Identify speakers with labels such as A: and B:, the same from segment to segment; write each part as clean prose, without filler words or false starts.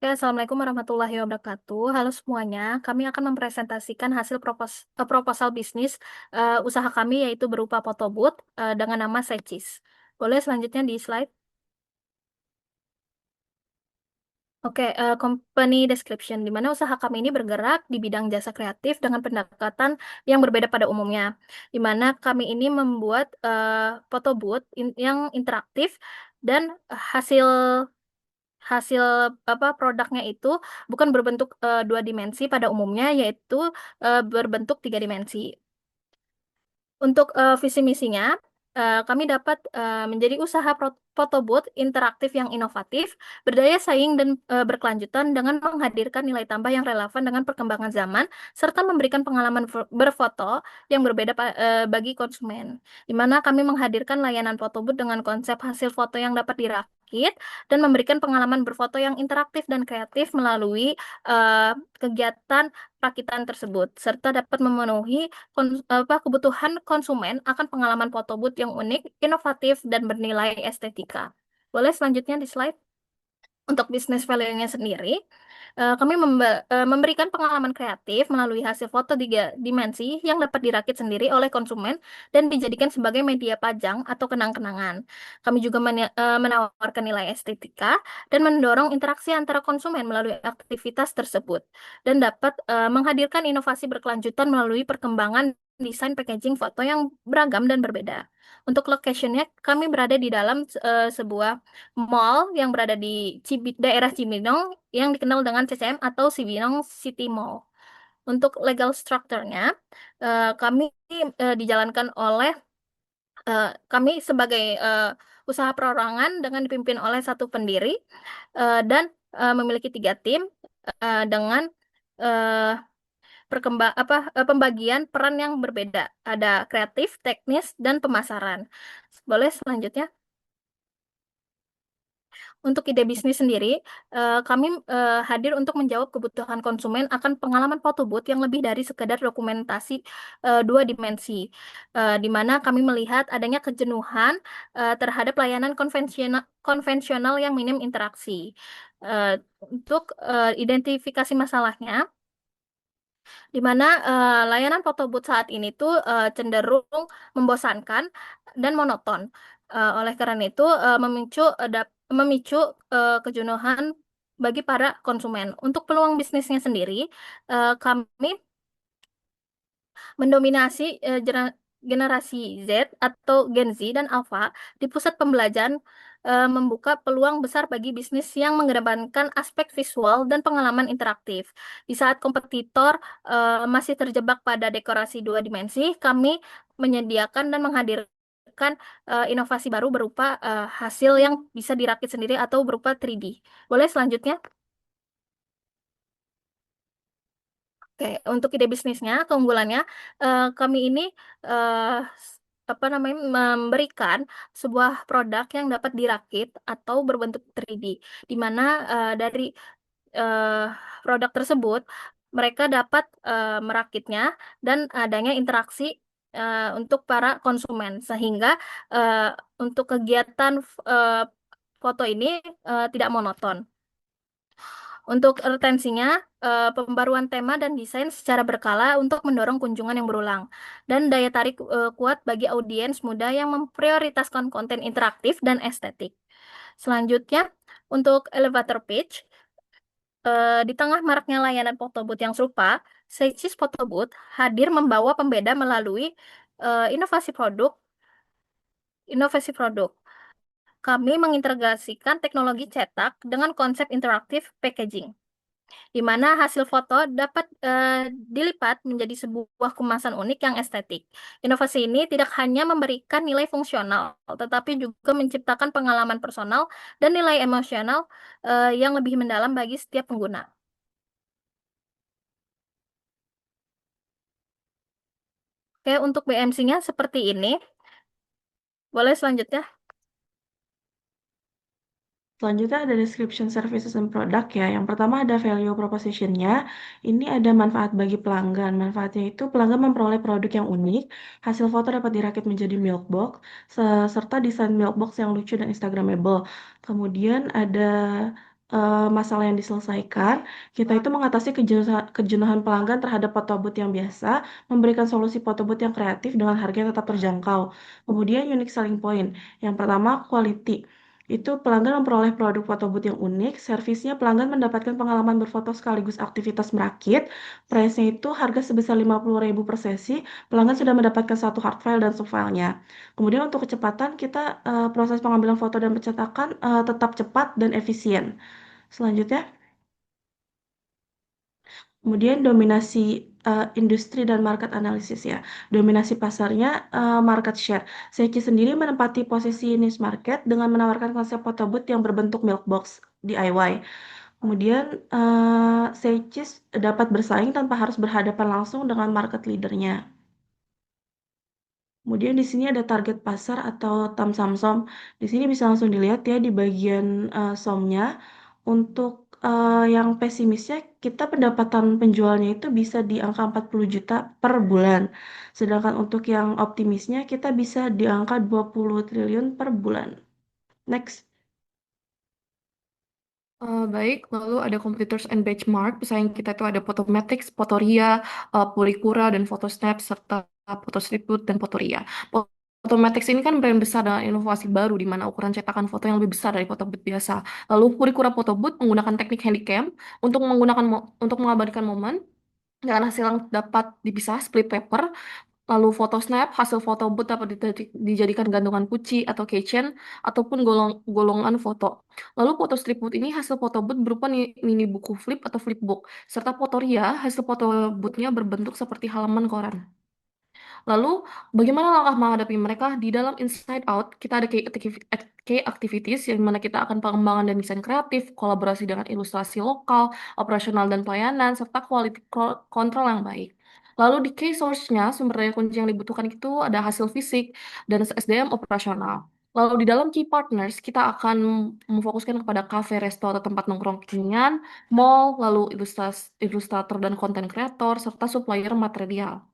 A: Oke, Assalamualaikum warahmatullahi wabarakatuh. Halo semuanya, kami akan mempresentasikan hasil proposal bisnis usaha kami yaitu berupa photo booth dengan nama Secis. Boleh selanjutnya di slide. Oke, company description, di mana usaha kami ini bergerak di bidang jasa kreatif dengan pendekatan yang berbeda pada umumnya, di mana kami ini membuat photo booth yang interaktif dan hasil hasil produknya itu bukan berbentuk dua dimensi pada umumnya, yaitu berbentuk tiga dimensi. Untuk visi misinya, kami dapat menjadi usaha photo booth interaktif yang inovatif, berdaya saing dan berkelanjutan dengan menghadirkan nilai tambah yang relevan dengan perkembangan zaman, serta memberikan pengalaman berfoto yang berbeda bagi konsumen. Di mana kami menghadirkan layanan photo booth dengan konsep hasil foto yang dapat dirakit dan memberikan pengalaman berfoto yang interaktif dan kreatif melalui kegiatan perakitan tersebut, serta dapat memenuhi kebutuhan konsumen akan pengalaman foto booth yang unik, inovatif, dan bernilai estetika. Boleh selanjutnya di slide. Untuk bisnis value-nya sendiri, kami memberikan pengalaman kreatif melalui hasil foto tiga dimensi yang dapat dirakit sendiri oleh konsumen dan dijadikan sebagai media pajang atau kenang-kenangan. Kami juga menawarkan nilai estetika dan mendorong interaksi antara konsumen melalui aktivitas tersebut dan dapat menghadirkan inovasi berkelanjutan melalui perkembangan desain packaging foto yang beragam dan berbeda. Untuk location-nya, kami berada di dalam sebuah mall yang berada di daerah Cibinong yang dikenal dengan CCM atau Cibinong City Mall. Untuk legal structure-nya, kami dijalankan oleh kami sebagai usaha perorangan dengan dipimpin oleh satu pendiri dan memiliki tiga tim dengan eh, pembagian peran yang berbeda. Ada kreatif, teknis, dan pemasaran. Boleh selanjutnya. Untuk ide bisnis sendiri, kami hadir untuk menjawab kebutuhan konsumen akan pengalaman foto booth yang lebih dari sekedar dokumentasi dua dimensi, di mana kami melihat adanya kejenuhan terhadap layanan konvensional yang minim interaksi. Eh, untuk identifikasi masalahnya, di mana layanan foto booth saat ini tuh cenderung membosankan dan monoton. Oleh karena itu, memicu kejenuhan bagi para konsumen. Untuk peluang bisnisnya sendiri, kami mendominasi generasi Z atau Gen Z dan Alpha di pusat pembelajaran, membuka peluang besar bagi bisnis yang mengedepankan aspek visual dan pengalaman interaktif. Di saat kompetitor masih terjebak pada dekorasi dua dimensi, kami menyediakan dan menghadirkan inovasi baru berupa hasil yang bisa dirakit sendiri atau berupa 3D. Boleh selanjutnya? Oke, untuk ide bisnisnya, keunggulannya, kami ini eh, apa namanya memberikan sebuah produk yang dapat dirakit atau berbentuk 3D, di mana dari eh, produk tersebut mereka dapat merakitnya dan adanya interaksi untuk para konsumen, sehingga eh, untuk kegiatan eh, foto ini tidak monoton. Untuk retensinya, pembaruan tema dan desain secara berkala untuk mendorong kunjungan yang berulang. Dan daya tarik kuat bagi audiens muda yang memprioritaskan konten interaktif dan estetik. Selanjutnya, untuk elevator pitch, di tengah maraknya layanan foto booth yang serupa, Seicis Photo Booth hadir membawa pembeda melalui eh, inovasi produk, inovasi produk. Kami mengintegrasikan teknologi cetak dengan konsep interaktif packaging, di mana hasil foto dapat dilipat menjadi sebuah kemasan unik yang estetik. Inovasi ini tidak hanya memberikan nilai fungsional, tetapi juga menciptakan pengalaman personal dan nilai emosional yang lebih mendalam bagi setiap pengguna. Oke, untuk BMC-nya seperti ini. Boleh selanjutnya?
B: Selanjutnya ada description services and product ya. Yang pertama ada value proposition-nya. Ini ada manfaat bagi pelanggan. Manfaatnya itu pelanggan memperoleh produk yang unik, hasil foto dapat dirakit menjadi milkbox, serta desain milkbox yang lucu dan instagramable. Kemudian ada masalah yang diselesaikan, kita itu mengatasi kejenuhan pelanggan terhadap photobooth yang biasa, memberikan solusi photobooth yang kreatif dengan harga yang tetap terjangkau. Kemudian unique selling point. Yang pertama, quality. Itu pelanggan memperoleh produk photobooth yang unik, servisnya pelanggan mendapatkan pengalaman berfoto sekaligus aktivitas merakit, price-nya itu harga sebesar 50.000 per sesi, pelanggan sudah mendapatkan satu hard file dan subfilenya. Kemudian untuk kecepatan, kita proses pengambilan foto dan pencetakan tetap cepat dan efisien. Selanjutnya, kemudian dominasi industri dan market analisis ya. Dominasi pasarnya market share. Seiki sendiri menempati posisi niche market dengan menawarkan konsep photobooth yang berbentuk milk box DIY. Kemudian Seiki dapat bersaing tanpa harus berhadapan langsung dengan market leadernya. Kemudian di sini ada target pasar atau TAM Samsung. Di sini bisa langsung dilihat ya di bagian SOM-nya. Untuk yang pesimisnya, kita pendapatan penjualnya itu bisa di angka 40 juta per bulan. Sedangkan untuk yang optimisnya, kita bisa di angka 20 triliun per bulan. Next.
C: Baik, lalu ada competitors and benchmark. Pesaing kita itu ada Photometrics, Fotoria, Polycura, dan Photosnap, serta Photostreetwood dan Fotoria. Photometrics ini kan brand besar dengan inovasi baru di mana ukuran cetakan foto yang lebih besar dari foto booth biasa. Lalu Polycura Photo Booth menggunakan teknik handycam untuk mengabadikan momen dengan hasil yang dapat dipisah split paper. Lalu foto snap, hasil foto booth dapat dijadikan gantungan kunci atau keychain ataupun golongan foto. Lalu foto strip booth ini hasil foto booth berupa mini buku flip atau flipbook. Serta fotoria, hasil foto boothnya berbentuk seperti halaman koran. Lalu, bagaimana langkah menghadapi mereka? Di dalam Inside Out, kita ada key activities yang mana kita akan pengembangan dan desain kreatif, kolaborasi dengan ilustrasi lokal, operasional dan pelayanan, serta quality control yang baik. Lalu di key source-nya, sumber daya kunci yang dibutuhkan itu ada hasil fisik dan SDM operasional. Lalu di dalam key partners, kita akan memfokuskan kepada kafe, resto, atau tempat nongkrong kekinian, mall, lalu ilustrator dan konten kreator, serta supplier material.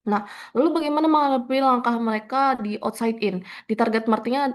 C: Nah, lalu bagaimana menghadapi langkah mereka di outside in? Di target marketnya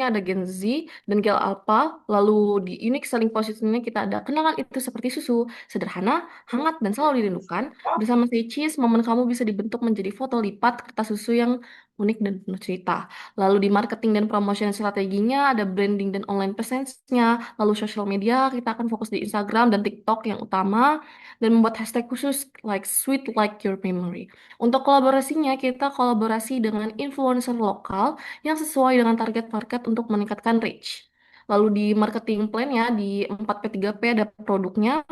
C: ada Gen Z dan Gen Alpha, lalu di unique selling positionnya kita ada kenangan itu seperti susu, sederhana, hangat dan selalu dirindukan. Bersama Cheese, momen kamu bisa dibentuk menjadi foto lipat kertas susu yang unik dan penuh cerita. Lalu di marketing dan promotion strateginya ada branding dan online presence-nya, lalu social media kita akan fokus di Instagram dan TikTok yang utama dan membuat hashtag khusus like sweet like your memory. Untuk kolaborasinya, kita kolaborasi dengan influencer lokal yang sesuai dengan target market untuk meningkatkan reach. Lalu di marketing plan ya, di 4P3P ada produknya,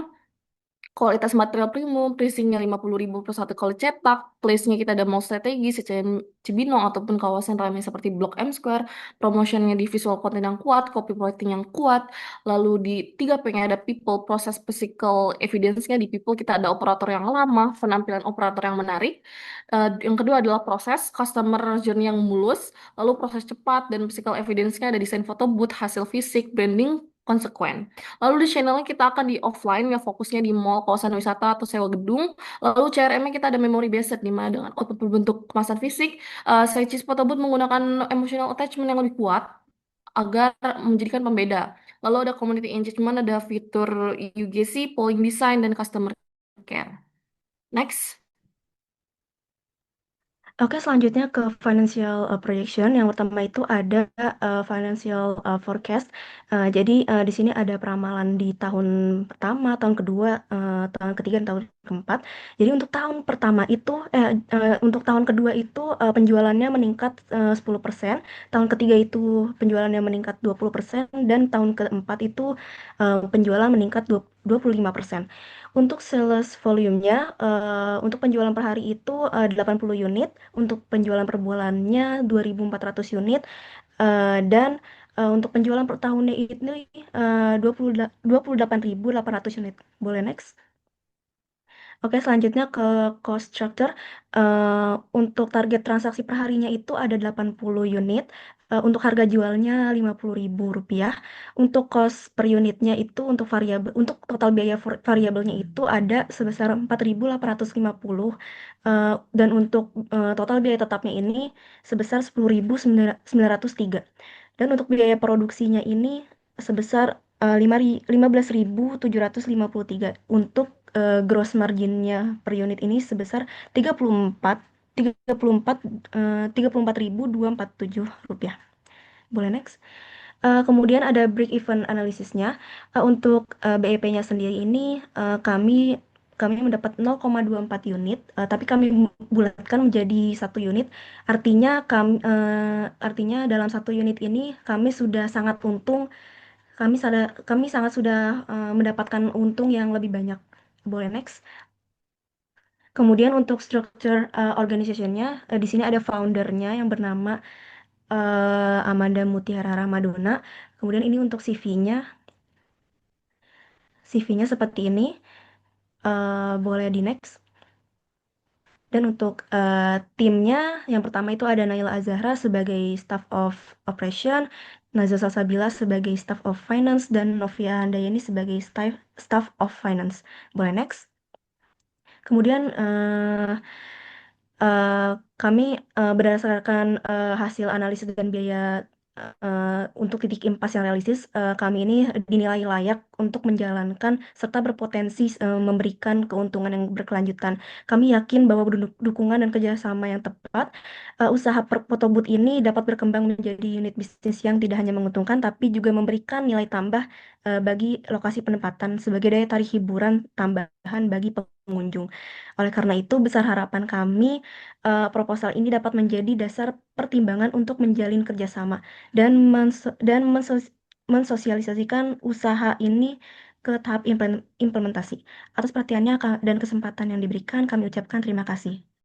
C: kualitas material premium, pricingnya 50.000 per satu kali cetak, place-nya kita ada mall strategi, Cibinong ataupun kawasan ramai seperti Blok M Square, promotionnya di visual content yang kuat, copywriting yang kuat, lalu di 3P-nya ada people, proses physical evidence-nya di people kita ada operator yang lama, penampilan operator yang menarik. Yang kedua adalah proses customer journey yang mulus, lalu proses cepat dan physical evidence-nya ada desain foto booth, hasil fisik, branding, konsekuen. Lalu di channelnya kita akan di offline ya fokusnya di mall, kawasan wisata atau sewa gedung. Lalu CRM-nya kita ada memory based di mana dengan output berbentuk kemasan fisik. Search Photo Booth menggunakan emotional attachment yang lebih kuat agar menjadikan pembeda. Lalu ada community engagement, ada fitur UGC, polling design, dan customer care. Next.
D: Oke, selanjutnya ke financial projection. Yang pertama itu ada financial forecast. Jadi di sini ada peramalan di tahun pertama, tahun kedua, tahun ketiga, dan tahun keempat. Jadi untuk tahun pertama itu, untuk tahun kedua itu penjualannya meningkat 10%, tahun ketiga itu penjualannya meningkat 20%, dan tahun keempat itu penjualan meningkat 25%. Untuk sales volume-nya, untuk penjualan per hari itu 80 unit, untuk penjualan per bulannya 2.400 unit, dan untuk penjualan per tahunnya ini 28.800 unit. Boleh next? Oke, selanjutnya ke cost structure. Untuk target transaksi per harinya itu ada 80 unit. Untuk harga jualnya Rp50.000. Untuk cost per unitnya itu untuk total biaya variabelnya itu ada sebesar 4.850. Dan untuk total biaya tetapnya ini sebesar 10.903. Dan untuk biaya produksinya ini sebesar 15.753 untuk gross marginnya per unit ini sebesar 34 rupiah. Boleh next. Kemudian ada break even analysisnya. Untuk BEP-nya sendiri ini kami mendapat 0,24 unit, tapi kami bulatkan menjadi satu unit. Artinya dalam satu unit ini kami sudah sangat untung. Kami sangat sudah mendapatkan untung yang lebih banyak. Boleh next. Kemudian untuk structure organization-nya, di sini ada foundernya yang bernama Amanda Mutiara Ramadona. Kemudian ini untuk CV-nya. CV-nya seperti ini. Boleh di next. Dan untuk timnya, yang pertama itu ada Naila Azahra sebagai Staff of Operation, Nazar Salsabila sebagai Staff of Finance, dan Novia Handayani sebagai Staff of Finance. Boleh next. Kemudian kami berdasarkan hasil analisis dan biaya untuk titik impas yang realistis, kami ini dinilai layak untuk menjalankan serta berpotensi memberikan keuntungan yang berkelanjutan. Kami yakin bahwa dukungan dan kerjasama yang tepat, usaha Photobooth ini dapat berkembang menjadi unit bisnis yang tidak hanya menguntungkan, tapi juga memberikan nilai tambah bagi lokasi penempatan sebagai daya tarik hiburan tambahan bagi pengunjung. Oleh karena itu, besar harapan kami proposal ini dapat menjadi dasar pertimbangan untuk menjalin kerjasama dan mensosialisasikan usaha ini ke tahap implementasi. Atas perhatiannya dan kesempatan yang diberikan, kami ucapkan terima kasih.